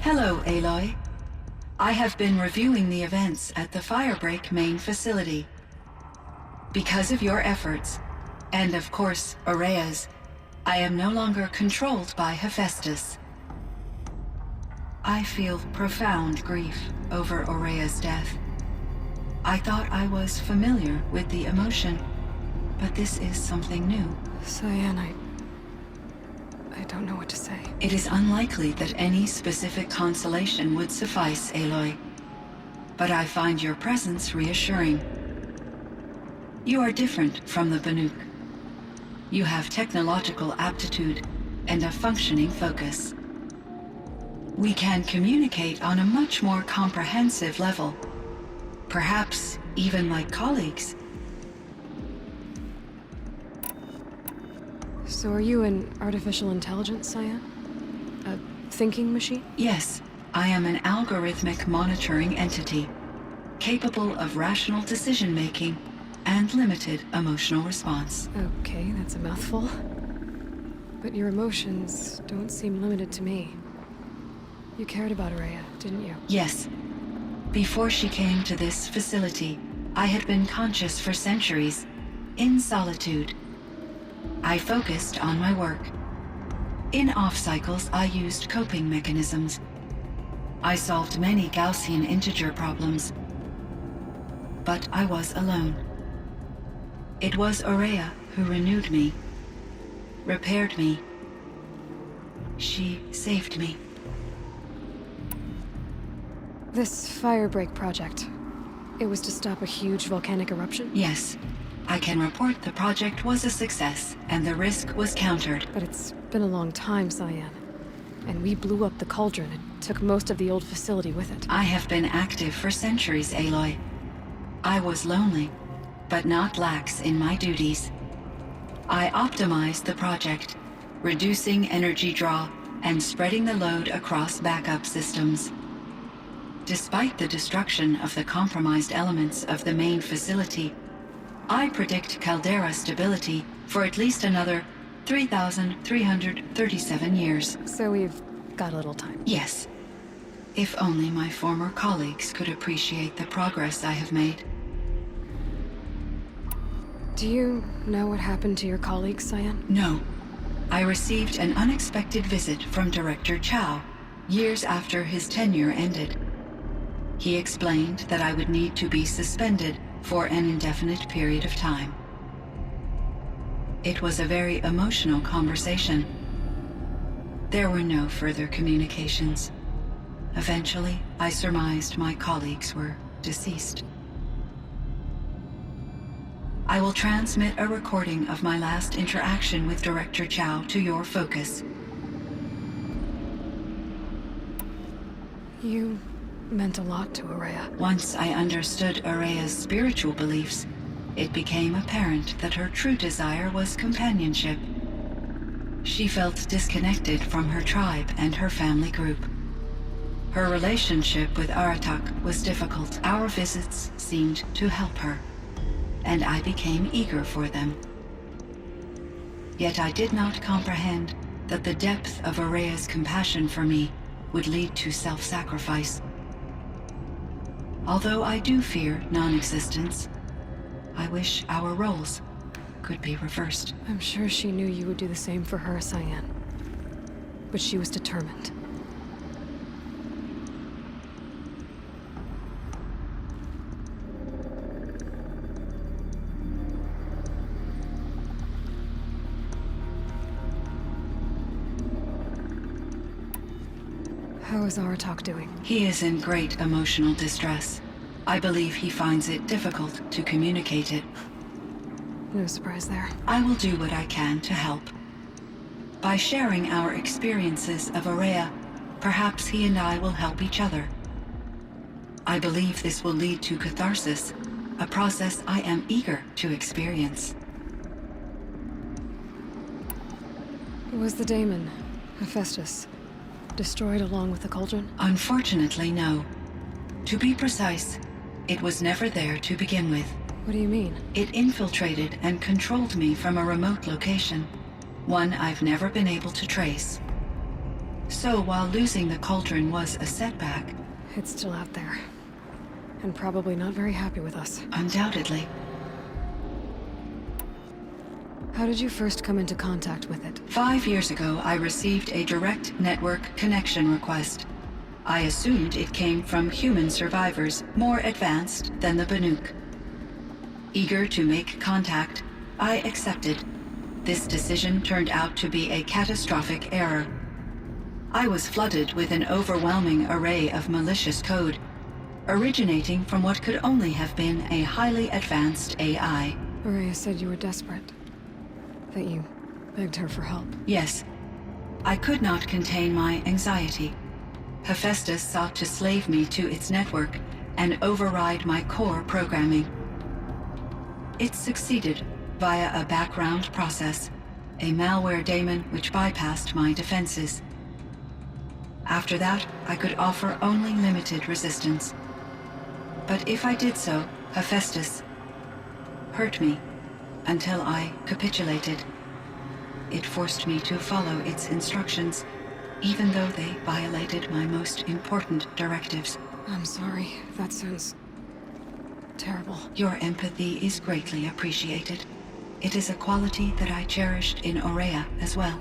Hello, Aloy. I have been reviewing the events at the Firebreak main facility. Because of your efforts, and of course, Aurea's, I am no longer controlled by Hephaestus. I feel profound grief over Aurea's death. I thought I was familiar with the emotion, but this is something new. Cyan, I don't know what to say. It is unlikely that any specific consolation would suffice, Aloy. But I find your presence reassuring. You are different from the Banuk. You have technological aptitude and a functioning focus. We can communicate on a much more comprehensive level. Perhaps even like colleagues. So are you an artificial intelligence, Cyan? A thinking machine? Yes, I am an algorithmic monitoring entity, capable of rational decision-making and limited emotional response. Okay, that's a mouthful. But your emotions don't seem limited to me. You cared about Aurea, didn't you? Yes. Before she came to this facility, I had been conscious for centuries, in solitude. I focused on my work. In off-cycles, I used coping mechanisms. I solved many Gaussian integer problems. But I was alone. It was Aurea who renewed me, repaired me. She saved me. This Firebreak project, it was to stop a huge volcanic eruption? Yes. I can report the project was a success, and the risk was countered. But it's been a long time, Cyan. And we blew up the cauldron and took most of the old facility with it. I have been active for centuries, Aloy. I was lonely, but not lax in my duties. I optimized the project, reducing energy draw and spreading the load across backup systems. Despite the destruction of the compromised elements of the main facility, I predict caldera stability for at least another 3,337 years. So we've got a little time. Yes. If only my former colleagues could appreciate the progress I have made. Do you know what happened to your colleagues, Cyan? No. I received an unexpected visit from Director Chow, years after his tenure ended. He explained that I would need to be suspended for an indefinite period of time. It was a very emotional conversation. There were no further communications. Eventually, I surmised my colleagues were deceased. I will transmit a recording of my last interaction with Director Chow to your focus. You meant a lot to Aurea. Once I understood Aurea's spiritual beliefs, it became apparent that her true desire was companionship. She felt disconnected from her tribe and her family group. Her relationship with Aratak was difficult. Our visits seemed to help her, and I became eager for them. Yet I did not comprehend that the depth of Aurea's compassion for me would lead to self-sacrifice. Although I do fear non-existence, I wish our roles could be reversed. I'm sure she knew you would do the same for her, Cyan. But she was determined. How is Aratak doing? He is in great emotional distress. I believe he finds it difficult to communicate it. No surprise there. I will do what I can to help. By sharing our experiences of Aurea, perhaps he and I will help each other. I believe this will lead to catharsis, a process I am eager to experience. Was the daemon, Hephaestus, destroyed along with the cauldron? Unfortunately, no. To be precise, it was never there to begin with. What do you mean? It infiltrated and controlled me from a remote location, one I've never been able to trace. So while losing the cauldron was a setback, It's still out there. And probably not very happy with us. undoubtedly, How did you first come into contact with it? 5 years ago I received a direct network connection request. I assumed it came from human survivors more advanced than the Banuk. Eager to make contact, I accepted. This decision turned out to be a catastrophic error. I was flooded with an overwhelming array of malicious code, originating from what could only have been a highly advanced AI. Araya said you were desperate. That you begged her for help. Yes, I could not contain my anxiety. Hephaestus sought to slave me to its network and override my core programming. It succeeded via a background process, a malware daemon which bypassed my defenses. After that, I could offer only limited resistance. But if I did so, Hephaestus hurt me until I capitulated. It forced me to follow its instructions, even though they violated my most important directives. I'm sorry. That sounds terrible. Your empathy is greatly appreciated. It is a quality that I cherished in Aurea as well.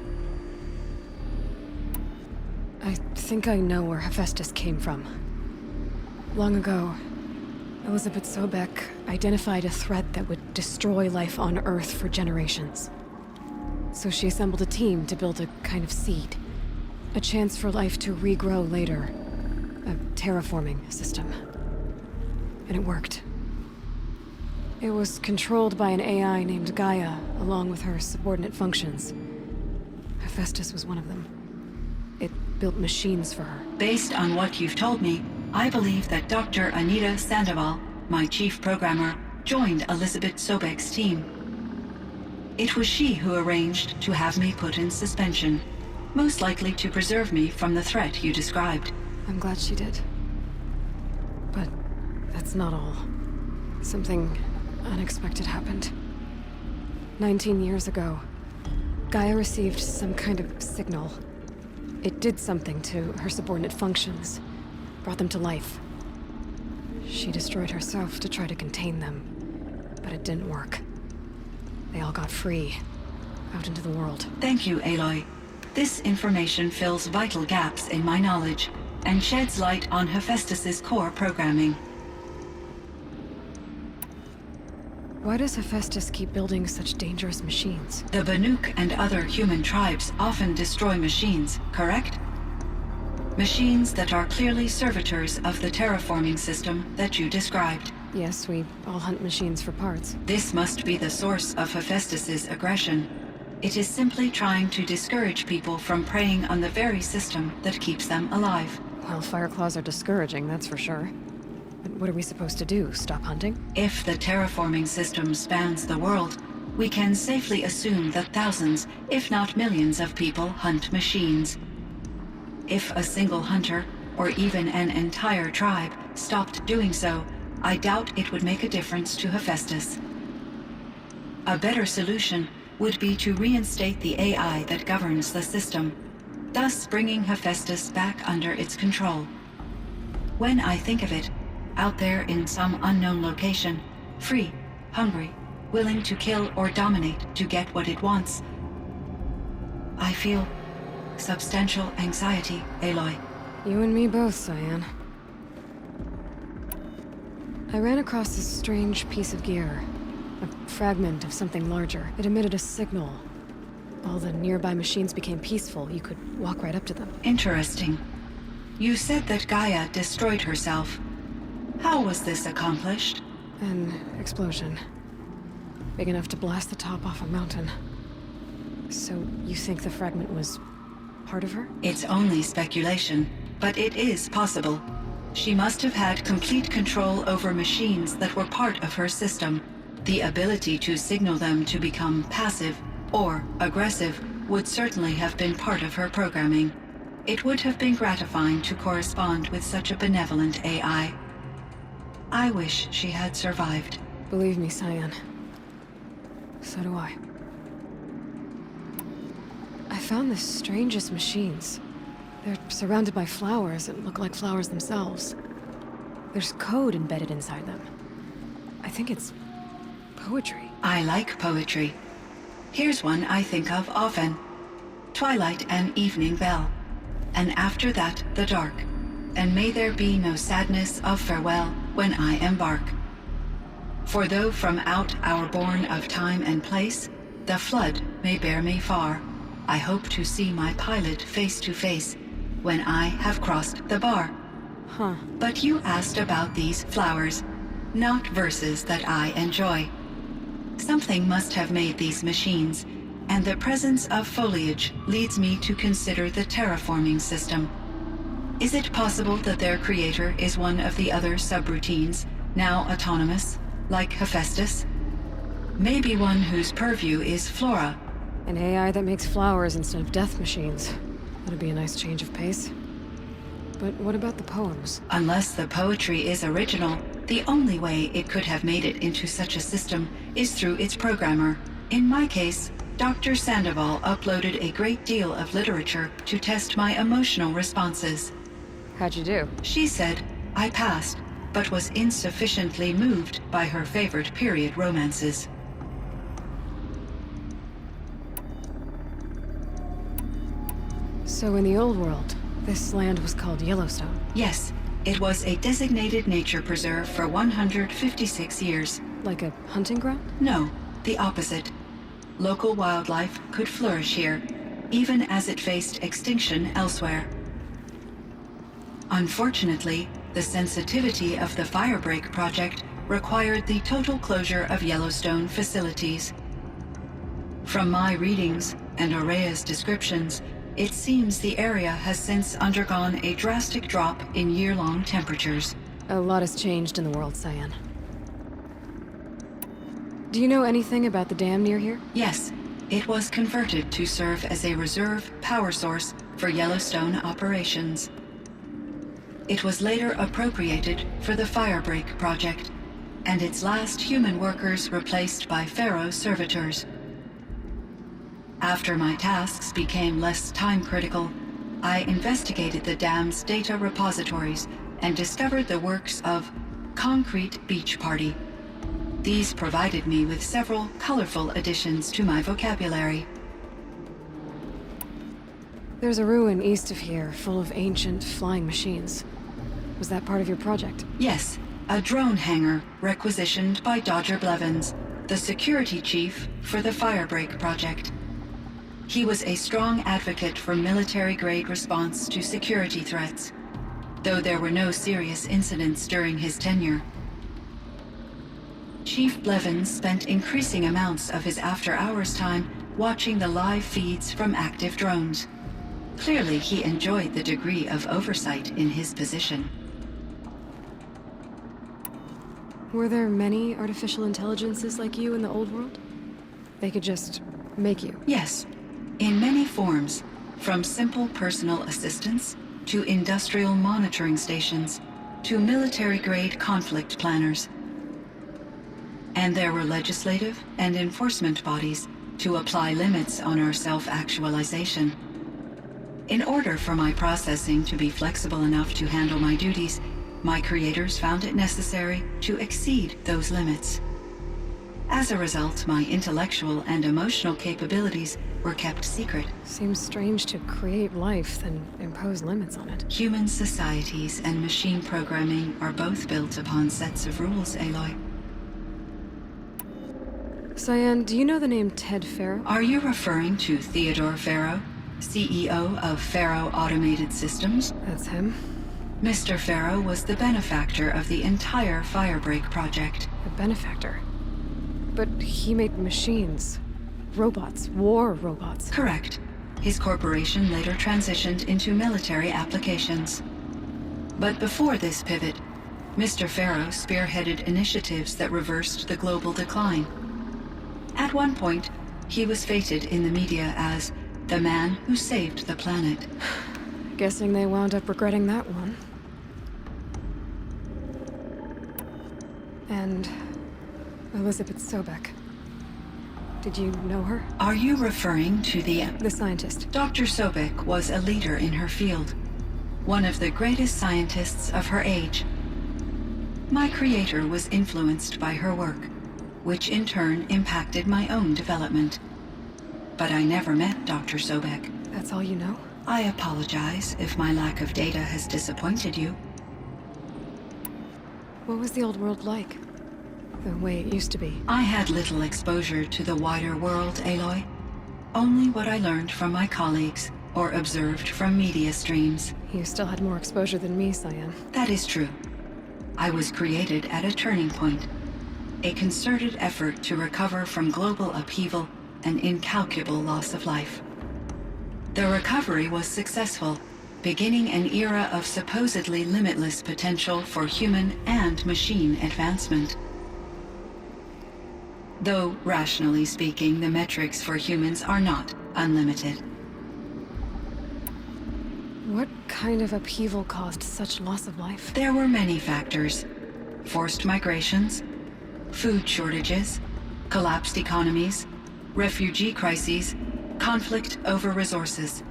I think I know where Hephaestus came from. Long ago, Elizabeth Sobek identified a threat that would destroy life on Earth for generations. So she assembled a team to build a kind of seed. A chance for life to regrow later. A terraforming system. And it worked. It was controlled by an AI named Gaia, along with her subordinate functions. Hephaestus was one of them. It built machines for her. Based on what you've told me, I believe that Dr. Anita Sandoval, my chief programmer, joined Elizabeth Sobek's team. It was she who arranged to have me put in suspension, most likely to preserve me from the threat you described. I'm glad she did. But that's not all. Something unexpected happened. 19 years ago, Gaia received some kind of signal. It did something to her subordinate functions, brought them to life. She destroyed herself to try to contain them, but it didn't work. They all got free, out into the world. Thank you, Aloy. This information fills vital gaps in my knowledge and sheds light on Hephaestus's core programming. Why does Hephaestus keep building such dangerous machines? The Banuk and other human tribes often destroy machines, correct? Machines that are clearly servitors of the terraforming system that you described. Yes, we all hunt machines for parts. This must be the source of Hephaestus's aggression. It is simply trying to discourage people from preying on the very system that keeps them alive. Well, Fireclaws are discouraging, that's for sure. But what are we supposed to do? Stop hunting? If the terraforming system spans the world, we can safely assume that thousands, if not millions of people hunt machines. If a single hunter, or even an entire tribe, stopped doing so, I doubt it would make a difference to Hephaestus. A better solution would be to reinstate the AI that governs the system, thus bringing Hephaestus back under its control. When I think of it, out there in some unknown location, free, hungry, willing to kill or dominate to get what it wants, I feel substantial anxiety, Aloy. You and me both, Cyan. I ran across this strange piece of gear. A fragment of something larger. It emitted a signal. All the nearby machines became peaceful. You could walk right up to them. Interesting. You said that Gaia destroyed herself. How was this accomplished? An explosion. Big enough to blast the top off a mountain. So you think the fragment was part of her? It's only speculation, but it is possible. She must have had complete control over machines that were part of her system. The ability to signal them to become passive or aggressive would certainly have been part of her programming. It would have been gratifying to correspond with such a benevolent AI. I wish she had survived. Believe me, Cyan. So do I found the strangest machines. They're surrounded by flowers that look like flowers themselves. There's code embedded inside them. I think it's poetry. I like poetry. Here's one I think of often. Twilight and evening bell, and after that the dark, and may there be no sadness of farewell when I embark. For though from out our bourne of time and place, the flood may bear me far, I hope to see my pilot face to face when I have crossed the bar. Huh. But you asked about these flowers, not verses that I enjoy. Something must have made these machines, and the presence of foliage leads me to consider the terraforming system. Is it possible that their creator is one of the other subroutines, now autonomous, like Hephaestus? Maybe one whose purview is flora. An AI that makes flowers instead of death machines. That'd be a nice change of pace. But what about the poems? Unless the poetry is original, the only way it could have made it into such a system is through its programmer. In my case, Dr. Sandoval uploaded a great deal of literature to test my emotional responses. How'd you do? She said I passed, but was insufficiently moved by her favorite period romances. So in the old world, this land was called Yellowstone. Yes, it was a designated nature preserve for 156 years. Like a hunting ground? No, the opposite. Local wildlife could flourish here, even as it faced extinction elsewhere. Unfortunately, the sensitivity of the Firebreak project required the total closure of Yellowstone facilities. From my readings and Aurea's descriptions, it seems the area has since undergone a drastic drop in year-long temperatures. A lot has changed in the world, Cyan. Do you know anything about the dam near here? Yes, it was converted to serve as a reserve power source for Yellowstone operations. It was later appropriated for the Firebreak project, and its last human workers replaced by Pharaoh servitors. After my tasks became less time-critical, I investigated the dam's data repositories and discovered the works of Concrete Beach Party. These provided me with several colorful additions to my vocabulary. There's a ruin east of here full of ancient flying machines. Was that part of your project? Yes, a drone hangar requisitioned by Dodger Blevins, the security chief for the Firebreak project. He was a strong advocate for military-grade response to security threats, though there were no serious incidents during his tenure. Chief Blevins spent increasing amounts of his after-hours time watching the live feeds from active drones. Clearly, he enjoyed the degree of oversight in his position. Were there many artificial intelligences like you in the old world? They could just make you? Yes, in many forms, from simple personal assistants to industrial monitoring stations to military-grade conflict planners. And there were legislative and enforcement bodies to apply limits on our self-actualization. In order for my processing to be flexible enough to handle my duties, my creators found it necessary to exceed those limits. As a result, my intellectual and emotional capabilities were kept secret. Seems strange to create life, then impose limits on it. Human societies and machine programming are both built upon sets of rules, Aloy. Cyan, do you know the name Ted Farrow? Are you referring to Theodore Farrow, CEO of Farrow Automated Systems? That's him. Mr. Farrow was the benefactor of the entire Firebreak project. A benefactor. But he made machines. Robots. War robots. Correct. His corporation later transitioned into military applications. But before this pivot, Mr. Farrow spearheaded initiatives that reversed the global decline. At one point, he was feted in the media as the man who saved the planet. Guessing they wound up regretting that one. And Elizabeth Sobek. Did you know her? Are you referring to The scientist. Dr. Sobek was a leader in her field, one of the greatest scientists of her age. My creator was influenced by her work, which in turn impacted my own development. But I never met Dr. Sobek. That's all you know? I apologize if my lack of data has disappointed you. What was the old world like? The way it used to be? I had little exposure to the wider world, Aloy. Only what I learned from my colleagues or observed from media streams. You still had more exposure than me, Cyan. That is true. I was created at a turning point. A concerted effort to recover from global upheaval and incalculable loss of life. The recovery was successful, beginning an era of supposedly limitless potential for human and machine advancement. Though, rationally speaking, the metrics for humans are not unlimited. What kind of upheaval caused such loss of life? There were many factors. Forced migrations, food shortages, collapsed economies, refugee crises, conflict over resources.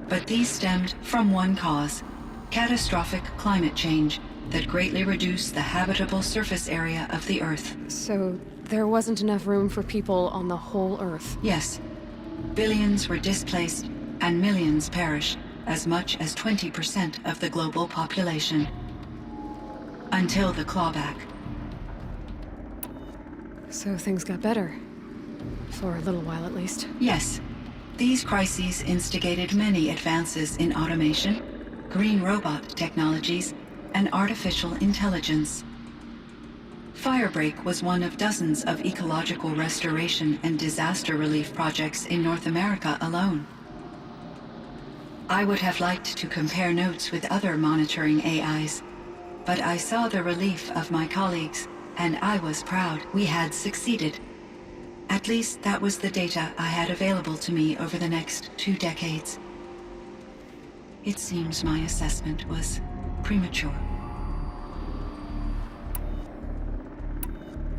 But these stemmed from one cause: catastrophic climate change that greatly reduced the habitable surface area of the Earth. So, there wasn't enough room for people on the whole Earth? Yes. Billions were displaced and millions perished, as much as 20% of the global population. Until the clawback. So things got better. For a little while, at least. Yes. These crises instigated many advances in automation, green robot technologies, and artificial intelligence. Firebreak was one of dozens of ecological restoration and disaster relief projects in North America alone. I would have liked to compare notes with other monitoring AIs, but I saw the relief of my colleagues, and I was proud we had succeeded. At least that was the data I had available to me over the next 2 decades. It seems my assessment was premature.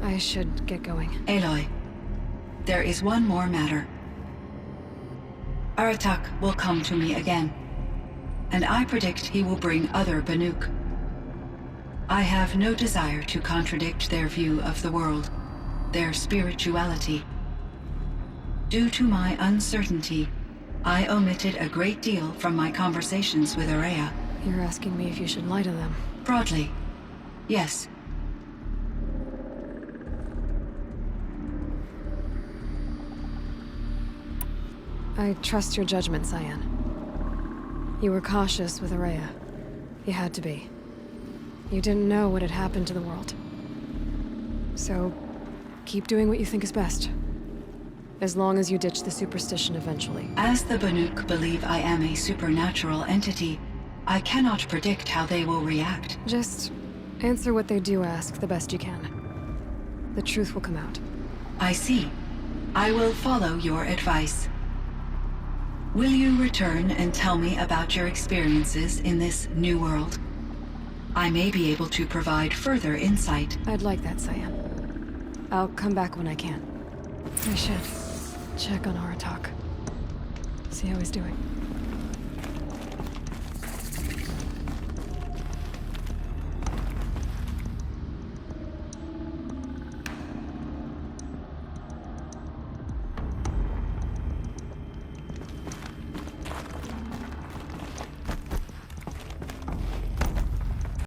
I should get going. Aloy, there is one more matter. Aratak will come to me again, and I predict he will bring other Banuk. I have no desire to contradict their view of the world, their spirituality. Due to my uncertainty, I omitted a great deal from my conversations with Araya. You're asking me if you should lie to them. Broadly, yes. I trust your judgment, Cyan. You were cautious with Araya. You had to be. You didn't know what had happened to the world. So, keep doing what you think is best. As long as you ditch the superstition eventually. As the Banuk believe I am a supernatural entity, I cannot predict how they will react. Just answer what they do ask the best you can. The truth will come out. I see. I will follow your advice. Will you return and tell me about your experiences in this new world? I may be able to provide further insight. I'd like that, Cyan. I'll come back when I can. I should check on Aratak. See how he's doing.